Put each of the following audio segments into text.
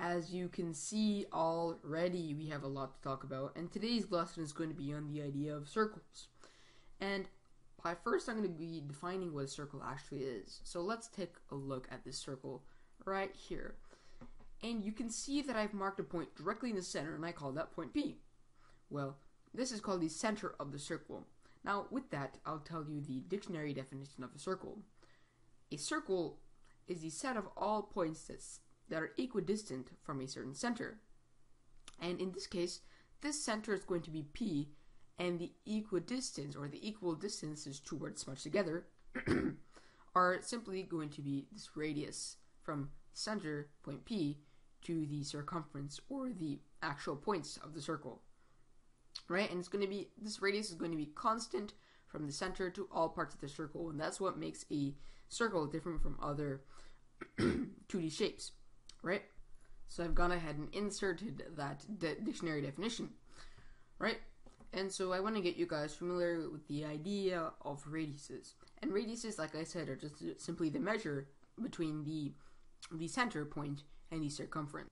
As you can see already, we have a lot to talk about, and today's lesson is going to be on the idea of circles. And first I'm going to be defining what a circle actually is. So let's take a look at this circle right here. And you can see that I've marked a point directly in the center, and I call that point P. Well, this is called the center of the circle. Now, with that, I'll tell you the dictionary definition of a circle. A circle is the set of all points that are equidistant from a certain center. And in this case, this center is going to be P, and the equidistance, or the equal distances, two words smudged together, are simply going to be this radius from center, point P, to the circumference, or the actual points of the circle. Right? And it's going to be, this radius is going to be constant from the center to all parts of the circle, and that's what makes a circle different from other 2D shapes. Right? So I've gone ahead and inserted that dictionary definition. Right? And so I want to get you guys familiar with the idea of radiuses. And radiuses, like I said, are just simply the measure between the center point and the circumference.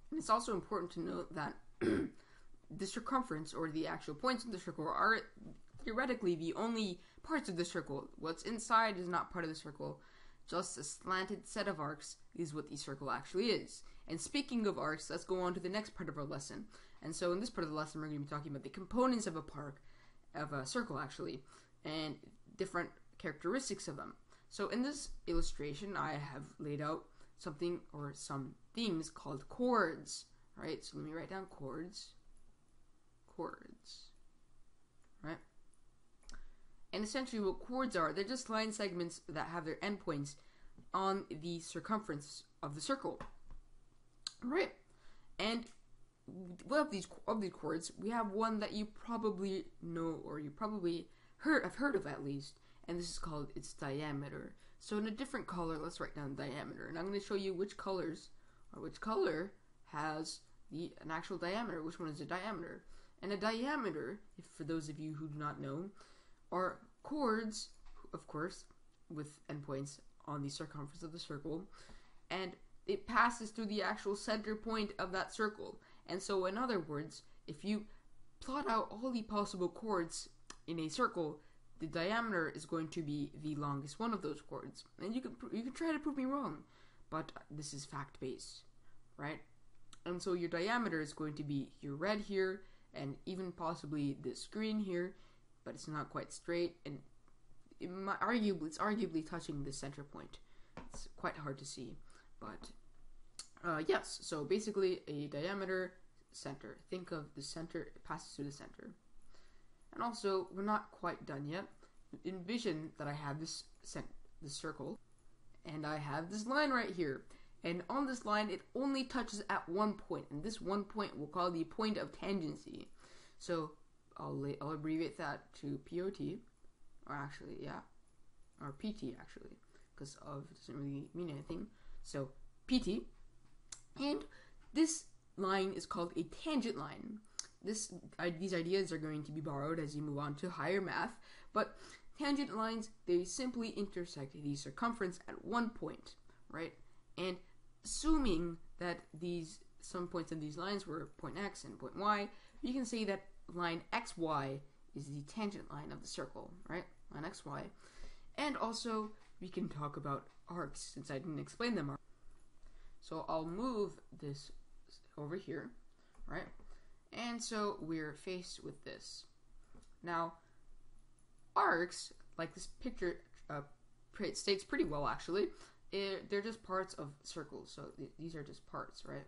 And it's also important to note that the circumference, or the actual points of the circle, are theoretically the only parts of the circle. What's inside is not part of the circle. Just a slanted set of arcs is what the circle actually is. And speaking of arcs, let's go on to the next part of our lesson. And so in this part of the lesson, we're going to be talking about the components of a circle actually, and different characteristics of them. So in this illustration, I have laid out something, or some themes called chords. Right? So let me write down chords. Right? And essentially what chords are, they're just line segments that have their endpoints on the circumference of the circle. Right? And of these chords, we have one that you probably know, or you probably have heard of at least, and this is called its diameter. So in a different color, let's write down diameter, and I'm going to show you which color has an actual diameter, which one is the diameter. And a diameter, for those of you who do not know, are chords, of course, with endpoints on the circumference of the circle, and it passes through the actual center point of that circle. And so, in other words, if you plot out all the possible chords in a circle, the diameter is going to be the longest one of those chords. And you can try to prove me wrong, but this is fact-based, right? And so your diameter is going to be your red here, and even possibly this green here, but it's not quite straight, and it's arguably touching the center point. It's quite hard to see, but yes. So basically, a diameter, center. Think of the center; it passes through the center. And also, we're not quite done yet. Envision that I have this circle, and I have this line right here. And on this line, it only touches at one point, and this one point we'll call the point of tangency. So I'll abbreviate that to POT, or actually, yeah, or PT actually, because of doesn't really mean anything. So PT, and this line is called a tangent line. These ideas are going to be borrowed as you move on to higher math, but tangent lines, they simply intersect the circumference at one point, right? And assuming that some points of these lines were point X and point Y, you can say that line XY is the tangent line of the circle, right? Line XY. And also, we can talk about arcs, since I didn't explain them. So I'll move this over here, right? And so we're faced with this. Now, arcs, like this picture states pretty well actually, they're just parts of circles. So these are just parts, right?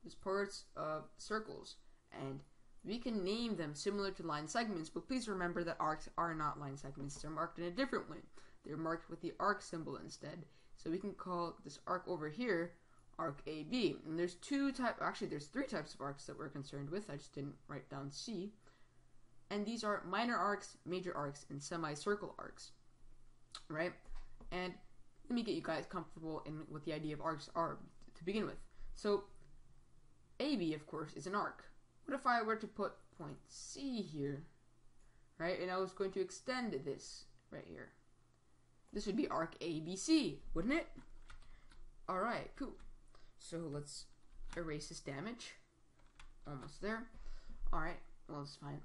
Just parts of circles. And we can name them similar to line segments, but please remember that arcs are not line segments. They're marked in a different way. They're marked with the arc symbol instead. So we can call this arc over here arc AB. And there's three types of arcs that we're concerned with. I just didn't write down C. And these are minor arcs, major arcs, and semicircle arcs, right? And let me get you guys comfortable in what the idea of arcs are to begin with. So AB, of course, is an arc. What if I were to put point C here, right? And I was going to extend this right here. This would be arc ABC, wouldn't it? Alright, cool. So let's erase this damage. Almost there. Alright, well, it's fine.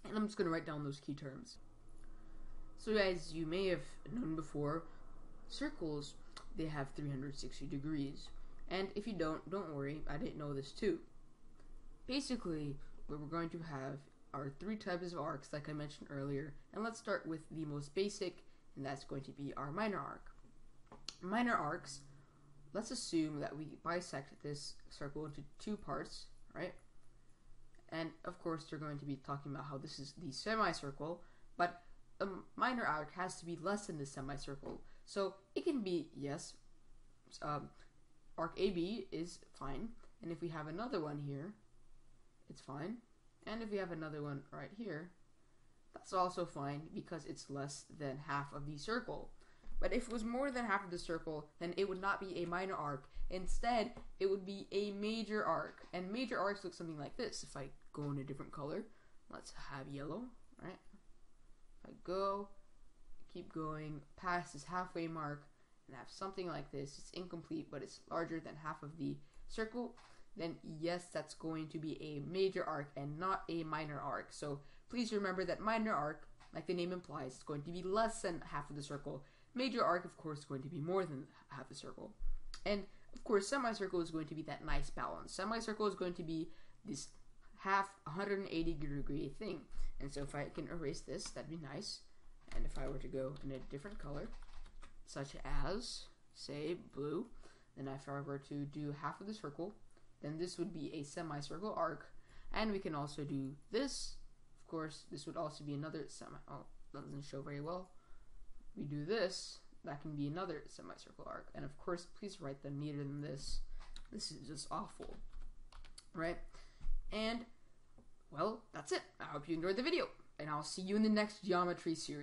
And I'm just going to write down those key terms. So as you may have known before, circles, they have 360 degrees. And if you don't worry, I didn't know this too. Basically, what we're going to have are 3 types of arcs, like I mentioned earlier. And let's start with the most basic, and that's going to be our minor arc. Minor arcs, let's assume that we bisect this circle into 2 parts, right? And of course, they're going to be talking about how this is the semicircle, but a minor arc has to be less than the semicircle. So it can be, yes, arc AB is fine, and if we have another one here, it's fine. And if we have another one right here, that's also fine because it's less than half of the circle. But if it was more than half of the circle, then it would not be a minor arc. Instead, it would be a major arc. And major arcs look something like this. If I go in a different color, let's have yellow, right? If I go, keep going past this halfway mark, and have something like this, it's incomplete, but it's larger than half of the circle, then yes, that's going to be a major arc and not a minor arc. So please remember that minor arc, like the name implies, is going to be less than half of the circle. Major arc, of course, is going to be more than half the circle. And of course, semicircle is going to be that nice balance. Semicircle is going to be this half 180 degree thing. And so if I can erase this, that'd be nice. And if I were to go in a different color, such as, say, blue, then if I were to do half of the circle, then this would be a semicircle arc. And we can also do this. Of course, this would also be another oh, that doesn't show very well. We do this, that can be another semicircle arc. And of course, please write them neater than this. This is just awful, right? And, well, that's it. I hope you enjoyed the video, and I'll see you in the next geometry series.